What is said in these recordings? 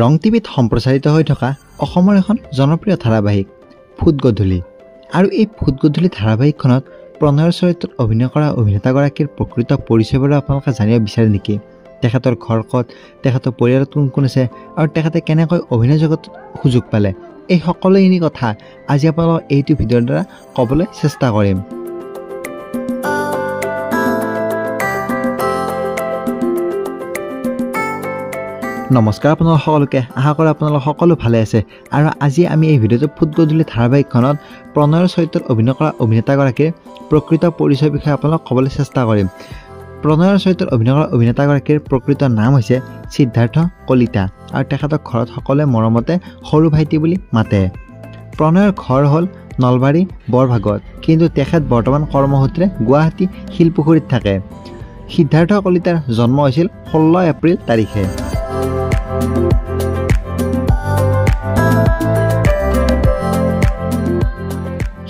ৰং টিভিত সম্প্ৰচাৰিত হৈ থকা অসমৰ এখন জনপ্ৰিয় ধাৰাবাহিক ফুট গধূলি আৰু এই ফুট গধূলি ধাৰাবাহিকখনত প্ৰণয়ৰ চৰিত্ৰত অভিনয় কৰা অভিনেতাগৰাকীৰ প্ৰকৃত পৰিচয়বোৰ আপোনালোকে জানিব বিচাৰে নেকি? তেখেতৰ ঘৰ ক'ত, তেখেতৰ পৰিয়ালত কোন কোন আছে আৰু তেখেতে কেনেকৈ অভিনয় জগতত সুযোগ পালে, এই সকলোখিনি কথা আজি আপোনালোকক এইটো ভিডিঅ'ৰ দ্বাৰা ক'বলৈ চেষ্টা কৰিম। নমস্কাৰ আপোনালোক সকলোকে, আশা কৰোঁ আপোনালোক সকলো ভালে আছে। আৰু আজি আমি এই ভিডিঅ'টো ফুট গধূলি ধাৰাবাহিকখনত প্ৰণয়ৰ চৰিত্ৰত অভিনয় কৰা অভিনেতাগৰাকীৰ প্ৰকৃত পৰিচয়ৰ বিষয়ে আপোনালোকক ক'বলৈ চেষ্টা কৰিম। প্ৰণয়ৰ চৰিত্ৰত অভিনয় কৰা অভিনেতাগৰাকীৰ প্ৰকৃত নাম হৈছে সিদ্ধাৰ্থ কলিতা আৰু তেখেতক ঘৰত সকলোৱে মৰমতে সৰু ভাইটি বুলি মাতে। প্ৰণয়ৰ ঘৰ হ'ল নলবাৰী বৰভাগত, কিন্তু তেখেত বৰ্তমান কৰ্মসূত্ৰে গুৱাহাটী শিলপুখুৰীত থাকে। সিদ্ধাৰ্থ কলিতাৰ জন্ম হৈছিল 16 এপ্ৰিল তাৰিখে।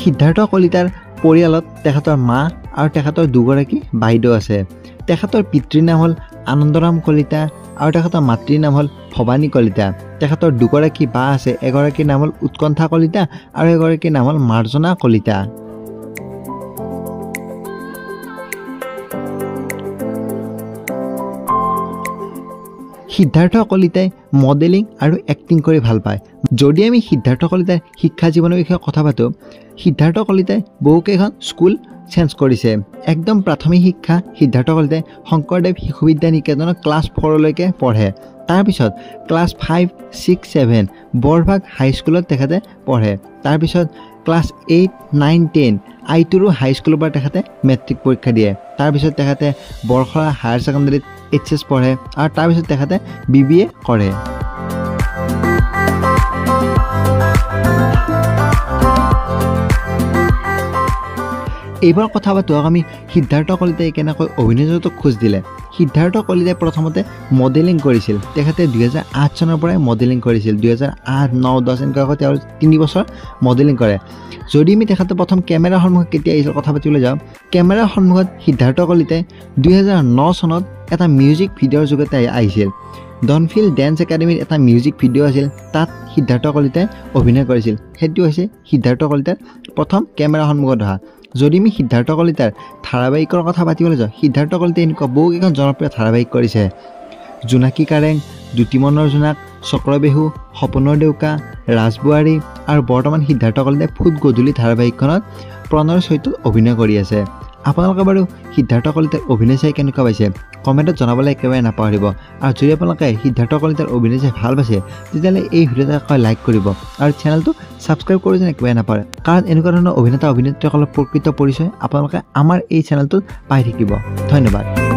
সিদ্ধাৰ্থ কলিতাৰ পৰিয়ালত তেখেতৰ মা আৰু তেখেতৰ দুগৰাকী বাইদেউ আছে। তেখেতৰ পিতৃৰ নাম হ'ল আনন্দৰাম কলিতা আৰু তেখেতৰ মাতৃৰ নাম হ'ল ভৱানী কলিতা। তেখেতৰ দুগৰাকী বা আছে, এগৰাকীৰ নাম হ'ল উৎকণ্ঠা কলিতা আৰু এগৰাকীৰ নাম হ'ল মাৰ্জনা কলিতা। সিদ্ধাৰ্থ কলিতাই মডেলিং আৰু এক্টিং কৰি ভাল পায়। যদি আমি সিদ্ধাৰ্থ কলিতাৰ শিক্ষা জীৱনৰ বিষয়ে কথা পাতোঁ, সিদ্ধাৰ্থ কলিতাই বহুকেইখন স্কুল চেঞ্জ কৰিছে। একদম প্ৰাথমিক শিক্ষা সিদ্ধাৰ্থ কলিতাই শংকৰদেৱ শিশু বিদ্যা নিকেতনত ক্লাছ 4লৈকে পঢ়ে। তাৰপিছত ক্লাছ 5, 6, 7 বৰভাগ হাইস্কুলত তেখেতে পঢ়ে। তাৰপিছত ক্লাছ 8, 9, 10 আইটুৰু হাইস্কুলৰ পৰা তেখেতে মেট্ৰিক পৰীক্ষা দিয়ে। তাৰপিছত তেখেতে বৰখলা হায়াৰ ছেকেণ্ডেৰীত HS পঢ়ে আৰু তাৰপিছত তেখেতে BBA কৰে। এইবাৰ কথা পাতোঁ আমি সিদ্ধাৰ্থ কলিতাই কেনেকৈ অভিনয় জগতক খোজ দিলে। সিদ্ধাৰ্থ কলিতাই প্ৰথমতে মডেলিং কৰিছিল। তেখেতে 2008 চনৰ পৰাই মডেলিং কৰিছিল। 2008, 9, 10 এনেকুৱাকৈ তেওঁ 3 বছৰ মডেলিং কৰে। যদি আমি তেখেতে প্ৰথম কেমেৰাৰ সন্মুখত কেতিয়া আহিছিল কথা পাতিবলৈ যাওঁ, কেমেৰাৰ সন্মুখত সিদ্ধাৰ্থ কলিতাই 2009 চনত এটা মিউজিক ভিডিঅ'ৰ যোগেতে আহিছিল। ডনফিল ডেন্স একাডেমীৰ এটা মিউজিক ভিডিঅ' আছিল, তাত সিদ্ধাৰ্থ কলিতাই অভিনয় কৰিছিল। সেইটো হৈছে সিদ্ধাৰ্থ কলিতাৰ প্ৰথম কেমেৰাৰ সন্মুখত অহা। যদি আমি সিদ্ধাৰ্থ কলিতাৰ ধাৰাবাহিকৰ কথা পাতিবলৈ যাওঁ, সিদ্ধাৰ্থ কলিতাই এনেকুৱা বহুকেইখন জনপ্ৰিয় ধাৰাবাহিক কৰিছে। জোনাকী কাৰেং, দুটি মনৰ জোনাক, চক্ৰবেহু, সপোনৰ ডেউকা, ৰাজবোৱাৰী আৰু বৰ্তমান সিদ্ধাৰ্থ কলিতাই ফুট গধূলি ধাৰাবাহিকখনত প্ৰণয়ৰ চৰিত্ৰত অভিনয় কৰি আছে। আপোনালোকে বাৰু সিদ্ধাৰ্থ কলিতাৰ অভিনয় চাই কেনেকুৱা পাইছে কমেণ্টত জনাবলৈ একেবাৰে নাপাহৰিব। আৰু যদি আপোনালোকে সিদ্ধাৰ্থ কলিতাৰ অভিনয় চাই ভাল পাইছে, তেতিয়াহ'লে এই ভিডিঅ'টো লাইক কৰিব আৰু চেনেলটো ছাবস্ক্ৰাইব কৰি যেন একেবাৰে নাপাহৰে, কাৰণ এনেকুৱা ধৰণৰ অভিনেতা অভিনেত্ৰীসকলৰ প্ৰকৃত পৰিচয় আপোনালোকে আমাৰ এই চেনেলটোত পাই থাকিব। ধন্যবাদ।